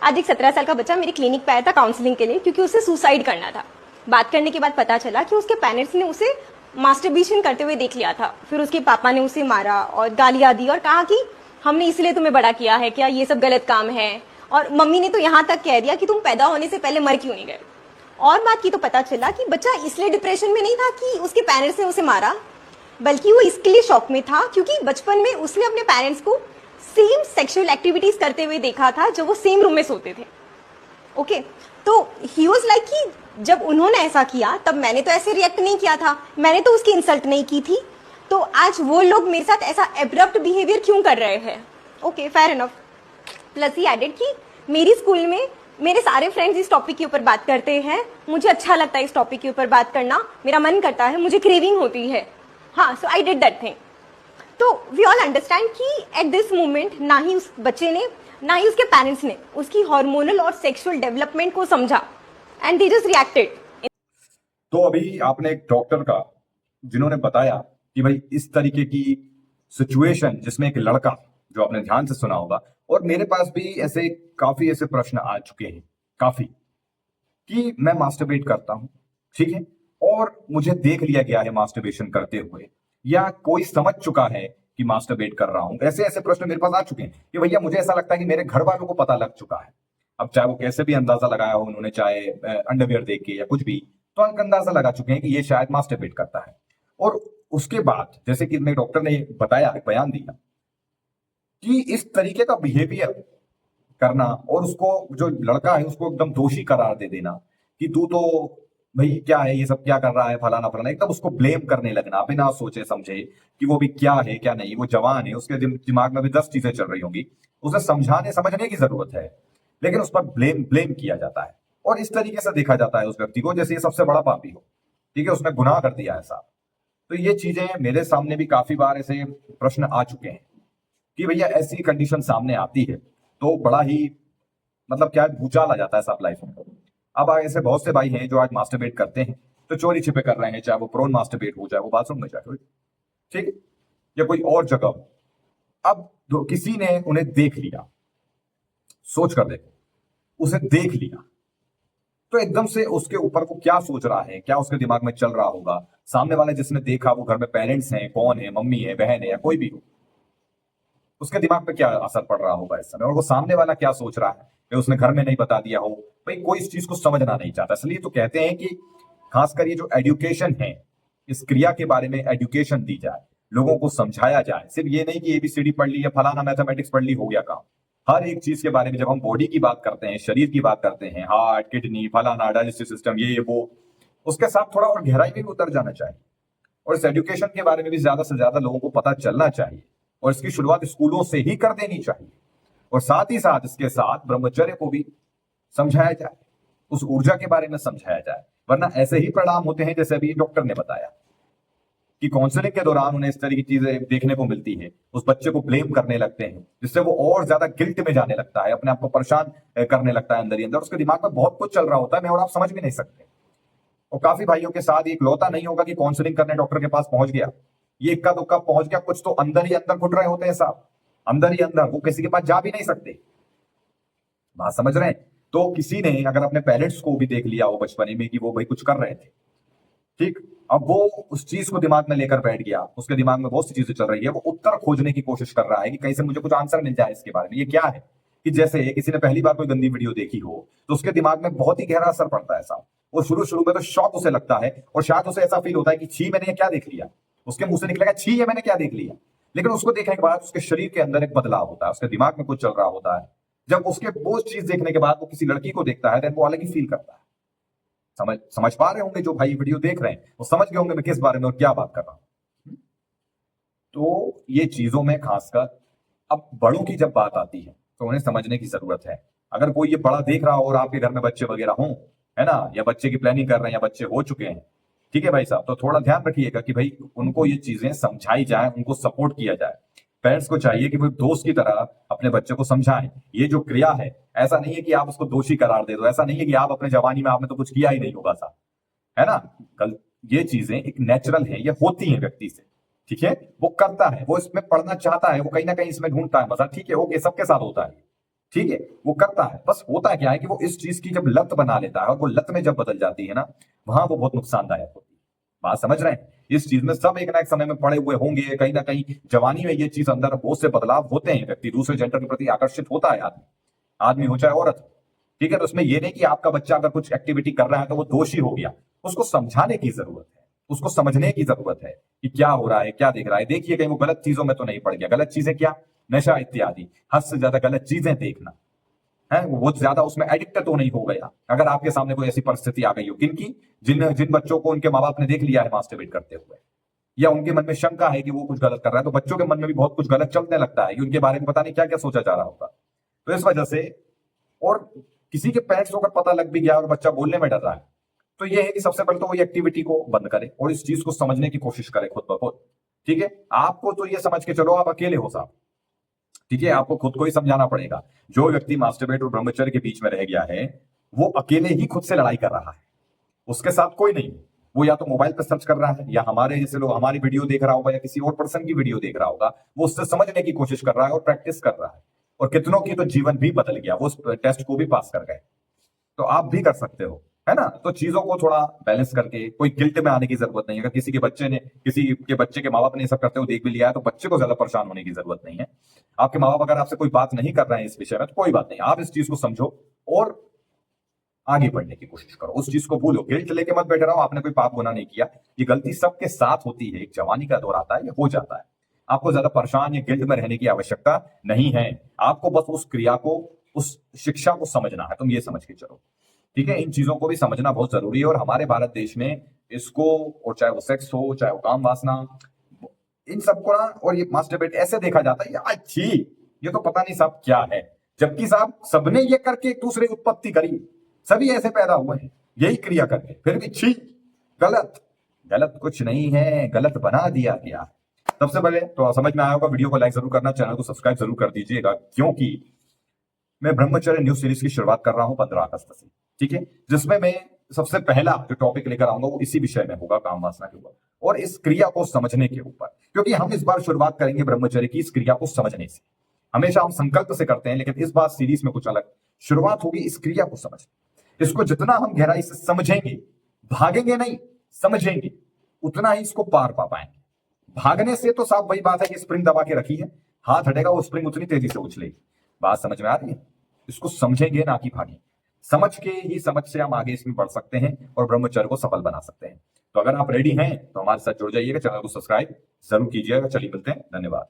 आज एक 17 साल का बच्चा मेरे क्लिनिक पे आया था काउंसलिंग के लिए, क्योंकि उसे सुसाइड करना था। बात करने के बाद पता चला कि उसके पेरेंट्स ने उसे मास्टरबेशन करते हुए देख लिया था। फिर उसके पापा ने उसे मारा और गालियां दी और कहा कि हमने इसलिए तुम्हें बड़ा किया है, क्या ये सब गलत काम है। और मम्मी ने तो यहाँ तक कह दिया कि तुम पैदा होने से पहले मर क्यों नहीं गए। और बात की तो पता चला कि बच्चा इसलिए डिप्रेशन में नहीं था कि उसके पेरेंट्स ने उसे मारा, बल्कि वो इसके लिए शॉक में था क्योंकि बचपन में उसने अपने पेरेंट्स को सेम सेक्सुअल एक्टिविटीज करते हुए देखा था जब वो सेम रूम में सोते थे। ओके, तो ही वाज लाइक कि जब उन्होंने ऐसा किया तब मैंने तो ऐसे रिएक्ट नहीं किया था, मैंने तो उसकी इंसल्ट नहीं की थी, तो आज वो लोग मेरे साथ ऐसा एब्रप्ट बिहेवियर क्यों कर रहे हैं। Okay, fair enough. प्लस ही एडेड कि मेरी स्कूल में मेरे सारे फ्रेंड्स इस टॉपिक के ऊपर बात करते हैं, मुझे अच्छा लगता है इस टॉपिक के ऊपर बात करना, मेरा मन करता है, मुझे क्रेविंग होती है। हाँ, सो आई डिड दैट थिंग। तो वी ऑल अंडरस्टैंड कि एट दिस मोमेंट ना ही उस बच्चे ने ना ही उसके पेरेंट्स ने उसकी हार्मोनल और सेक्सुअल डेवलपमेंट को समझा एंड दे जस्ट रिएक्टेड। तो अभी आपने एक डॉक्टर का जिन्होंने बताया कि भाई इस तरीके की सिचुएशन जिसमें एक लड़का, जो आपने ध्यान से सुना होगा, और मेरे पास भी ऐसे काफी ऐसे प्रश्न आ चुके हैं काफी, कि मैं मास्टरबेट करता हूं, ठीक है, और मुझे देख लिया गया है मास्टरबेशन करते हुए, या कोई समझ चुका है कि मास्टरबेट कर रहा हूं। ऐसे ऐसे प्रश्न मेरे पास आ चुके हैं कि भैया मुझे ऐसा लगता है कि मेरे घर वालों को पता लग चुका है। अब चाहे वो कैसे भी अंदाजा लगाया हो उन्होंने, चाहे अंडरवियर देख के या कुछ भी, तो अंदाजा लगा चुके हैं कि ये शायद मास्टरबेट करता है। और उसके बाद जैसे कि मेरे डॉक्टर ने बताया, बयान दिया कि इस तरीके का बिहेवियर करना और उसको, जो लड़का है उसको एकदम दोषी करार दे देना कि तू तो भाई क्या है, ये सब क्या कर रहा है, फलाना फलाना, एकदम उसको ब्लेम करने लगना बिना सोचे समझे कि वो भी क्या है क्या नहीं। वो जवान है, उसके दिमाग में भी 10 चीजें चल रही होंगी, उसे समझाने समझने की जरूरत है, लेकिन उस पर ब्लेम ब्लेम किया जाता है और इस तरीके से देखा जाता है उस व्यक्ति को जैसे ये सबसे बड़ा पापी हो, ठीक है, उसने गुनाह कर दिया ऐसा। तो ये चीजें मेरे सामने भी काफी बार ऐसे प्रश्न आ चुके हैं कि भैया ऐसी कंडीशन सामने आती है तो बड़ा ही मतलब क्या भूचाल आ जाता है सब लाइफ में। अब ऐसे बहुत से भाई हैं जो आज मास्टरबेट करते हैं तो चोरी छिपे कर रहे हैं, चाहे वो प्रोन मास्टरबेट हो, चाहे वो बाथरूम में जाके हो, ठीक है, या कोई और जगह हो। अब किसी ने उन्हें देख लिया, सोच कर देखो, उसे देख लिया तो एकदम से उसके ऊपर वो क्या सोच रहा है, क्या उसके दिमाग में चल रहा होगा। सामने वाले जिसने देखा वो घर में पेरेंट्स हैं, कौन है, मम्मी है, बहन है, या कोई भी हो, उसके दिमाग पे क्या असर पड़ रहा होगा इस समय, और वो सामने वाला क्या सोच रहा है कि उसने घर में नहीं बता दिया हो। भाई कोई इस चीज को समझना नहीं चाहता, इसलिए तो कहते हैं कि खासकर ये जो एजुकेशन है, इस क्रिया के बारे में एजुकेशन दी जाए, लोगों को समझाया जाए। सिर्फ ये नहीं कि एबीसीडी पढ़ ली या फलाना मैथमेटिक्स पढ़ ली हो गया काम। हर एक चीज के बारे में, जब हम बॉडी की बात करते हैं, शरीर की बात करते हैं, हार्ट, किडनी, फलाना, डाइजेस्टिव सिस्टम, ये वो, उसके साथ थोड़ा और गहराई में भी उतर जाना चाहिए और इस एजुकेशन के बारे में भी ज्यादा से ज्यादा लोगों को पता चलना चाहिए और इसकी शुरुआत स्कूलों से ही कर देनी चाहिए। और साथ ही साथ इसके साथ ब्रह्मचर्य को भी समझाया जाए, उस ऊर्जा के बारे में समझाया जाए, वरना ऐसे ही परिणाम होते हैं जैसे अभी डॉक्टर ने बताया कि काउंसलिंग के दौरान उन्हें इस तरह की चीजें देखने को मिलती है, उस बच्चे को ब्लेम करने लगते हैं, जिससे वो और ज्यादा गिल्ट में जाने लगता है, अपने आप को परेशान करने लगता है अंदर ही अंदर। उसके दिमाग में बहुत कुछ चल रहा होता है, मैं और आप समझ भी नहीं सकते। और काफी भाइयों के साथ एक लौता नहीं होगा कि काउंसलिंग करने डॉक्टर के पास पहुंच गया, ये इक्का दुक्का पहुंच गया, कुछ तो अंदर ही अंदर घुट रहे होते हैं साहब, अंदर ही अंदर, वो किसी के पास जा भी नहीं सकते। बात समझ रहे हैं? तो किसी ने अगर अपने पेरेंट्स को भी देख लिया हो बचपने में कि वो भाई कुछ कर रहे थे, ठीक, अब वो उस चीज को दिमाग में लेकर बैठ गया, उसके दिमाग में बहुत सी चीजें चल रही है, वो उत्तर खोजने की कोशिश कर रहा है कि कहीं से मुझे कुछ आंसर मिल जाए इसके बारे में, ये क्या है। कि जैसे किसी ने पहली बार कोई गंदी वीडियो देखी हो तो उसके दिमाग में बहुत ही गहरा असर पड़ता है साहब। वो शुरू शुरू में तो शौक उसे लगता है और शायद उसे ऐसा फील होता है कि छी मैंने ये क्या देख लिया, उसके मुंह से निकलेगा छी ये मैंने क्या देख लिया। लेकिन उसको देखने के बाद उसके शरीर के अंदर एक बदलाव होता है, उसके दिमाग में कुछ चल रहा होता है। जब उसके वो चीज देखने के बाद वो किसी लड़की को देखता है तो वो अलग ही फील करता है। समझ पा रहे होंगे जो भाई वीडियो देख रहे हैं, वो समझ गए होंगे मैं किस बारे में और क्या बात कर रहा हूं। तो ये चीजों में खासकर अब बड़ों की जब बात आती है तो उन्हें समझने की जरूरत है। अगर कोई ये बड़ा देख रहा हो और आपके घर में बच्चे वगैरह हों, है ना, या बच्चे की प्लानिंग कर रहे हैं या बच्चे हो चुके हैं, ठीक है भाई साहब, तो थोड़ा ध्यान रखिएगा कि भाई उनको ये चीजें समझाई जाए, उनको सपोर्ट किया जाए। पेरेंट्स को चाहिए कि वो दोस्त की तरह अपने बच्चे को समझाएं। ये जो क्रिया है, ऐसा नहीं है कि आप उसको दोषी करार दे दो, ऐसा नहीं है कि आप अपने जवानी में आपने तो कुछ किया ही नहीं होगा साहब, है ना। कल ये चीजें एक नेचुरल है, ये होती है व्यक्ति से, ठीक है, वो करता है, वो इसमें पढ़ना चाहता है, वो कहीं ना कहीं इसमें ढूंढता है मजा, ठीक है, ओके, सबके साथ होता है। ठीक है, वो करता है, बस होता क्या है कि वो इस चीज की जब लत बना लेता है और वो लत में जब बदल जाती है ना, वहां वो बहुत नुकसानदायक होती है। बात समझ रहे हैं? इस चीज में सब एक ना एक समय में पड़े हुए होंगे, कहीं ना कहीं जवानी में ये चीज अंदर बहुत से बदलाव होते हैं, व्यक्ति दूसरे जेंडर के प्रति आकर्षित होता है, आदमी आदमी हो चाहे औरत हो। ठीक है, तो उसमें ये नहीं कि आपका बच्चा अगर कुछ एक्टिविटी कर रहा है तो वो दोषी हो गया। उसको समझाने की जरूरत है, उसको समझने की जरूरत है कि क्या हो रहा है, क्या देख रहा है। देखिए कहीं वो गलत चीजों में तो नहीं पड़ गया। गलत चीजें क्या? नशा इत्यादि, हद से ज्यादा गलत चीजें देखना है, वो ज्यादा उसमें एडिक्ट तो नहीं हो गया। अगर आपके सामने कोई ऐसी परिस्थिति आ गई हो, किनकी, जिन जिन बच्चों को उनके माँ बाप ने देख लिया है मास्टरबेट करते हुए, या उनके मन में शंका है कि वो कुछ गलत कर रहा है, तो बच्चों के मन में भी बहुत कुछ गलत चलने लगता है कि उनके बारे में पता नहीं क्या क्या सोचा जा रहा होगा। तो इस वजह से, और किसी के पेरेंट्स को अगर पता लग भी गया और बच्चा बोलने में डर रहा है, तो ये है कि सबसे पहले तो वो एक्टिविटी को बंद करे और इस चीज को समझने की कोशिश करे खुद ब खुद। ठीक है, आपको तो ये समझ के चलो आप अकेले हो साहब। ठीक है, आपको खुद को ही समझाना पड़ेगा। जो व्यक्ति मास्टरबेट और ब्रह्मचर्य के बीच में रह गया है, वो अकेले ही खुद से लड़ाई कर रहा है, उसके साथ कोई नहीं। वो या तो मोबाइल पर सर्च कर रहा है, या हमारे जैसे लोग हमारी वीडियो देख रहा होगा, या किसी और पर्सन की वीडियो देख रहा होगा, वो उससे समझने की कोशिश कर रहा है और प्रैक्टिस कर रहा है। और कितनों की तो जीवन भी बदल गया, वो उस टेस्ट को भी पास कर गए। तो आप भी कर सकते हो, है ना? तो चीजों को थोड़ा बैलेंस करके, कोई गिल्ट में आने की जरूरत नहीं है। अगर किसी के बच्चे के माँ बाप ने सब करते हुए देख भी लिया है, तो बच्चे को ज्यादा परेशान होने की जरूरत नहीं है। आपके माँ बाप अगर आपसे कोई बात नहीं कर रहे हैं इस विषय में, तो कोई बात नहीं, आप इस चीज को समझो और आगे बढ़ने की कोशिश करो। उस चीज को भूलो, गिल्ट लेके मत बैठे रहो, आपने कोई पाप गुनाह नहीं किया। ये गलती सबके साथ होती है, एक जवानी का दौर आता है, ये हो जाता है। आपको ज्यादा परेशान या गिल्ट में रहने की आवश्यकता नहीं है। आपको बस उस क्रिया को, उस शिक्षा को समझना है। तुम ये समझ के चलो, ठीक है? इन चीजों को भी समझना बहुत जरूरी है। और हमारे भारत देश में इसको, और चाहे वो सेक्स हो, चाहे वो काम वासना, इन सबको ना, और ये मास्टरबेट ऐसे देखा जाता है, यार छी, ये तो पता नहीं साहब क्या है। जबकि साहब सबने ये करके एक दूसरे की उत्पत्ति करी, सभी ऐसे पैदा हुए हैं यही क्रिया करके, फिर भी छी, गलत। गलत कुछ नहीं है, गलत बना दिया गया। सबसे पहले तो समझ में आया होगा, वीडियो को लाइक जरूर करना, चैनल को सब्सक्राइब जरूर कर दीजिएगा, क्योंकि मैं ब्रह्मचर्य न्यूज सीरीज की शुरुआत कर रहा हूं 15 अगस्त से। ठीक है, जिसमें मैं सबसे पहला जो टॉपिक लेकर आऊंगा वो इसी विषय में होगा, काम वासना के ऊपर और इस क्रिया को समझने के ऊपर। क्योंकि हम इस बार शुरुआत करेंगे ब्रह्मचर्य की इस क्रिया को समझने से। हमेशा हम संकल्प से करते हैं, लेकिन इस बार सीरीज में कुछ अलग शुरुआत होगी इस क्रिया को समझ। इसको जितना हम गहराई से समझेंगे, भागेंगे नहीं, समझेंगे, उतना ही इसको पार पा पाएंगे। भागने से तो साफ वही बात है कि स्प्रिंग दबा के रखी है, हाथ हटेगा वो स्प्रिंग उतनी तेजी से उछलेगी। बात समझ में आ रही है? इसको समझेंगे ना कि भागेंगे। समझ के ही, समझ से हम आगे इसमें बढ़ सकते हैं और ब्रह्मचर्य को सफल बना सकते हैं। तो अगर आप रेडी हैं तो हमारे साथ जुड़ जाइएगा, चैनल को सब्सक्राइब जरूर कीजिएगा। चलिए मिलते हैं, धन्यवाद।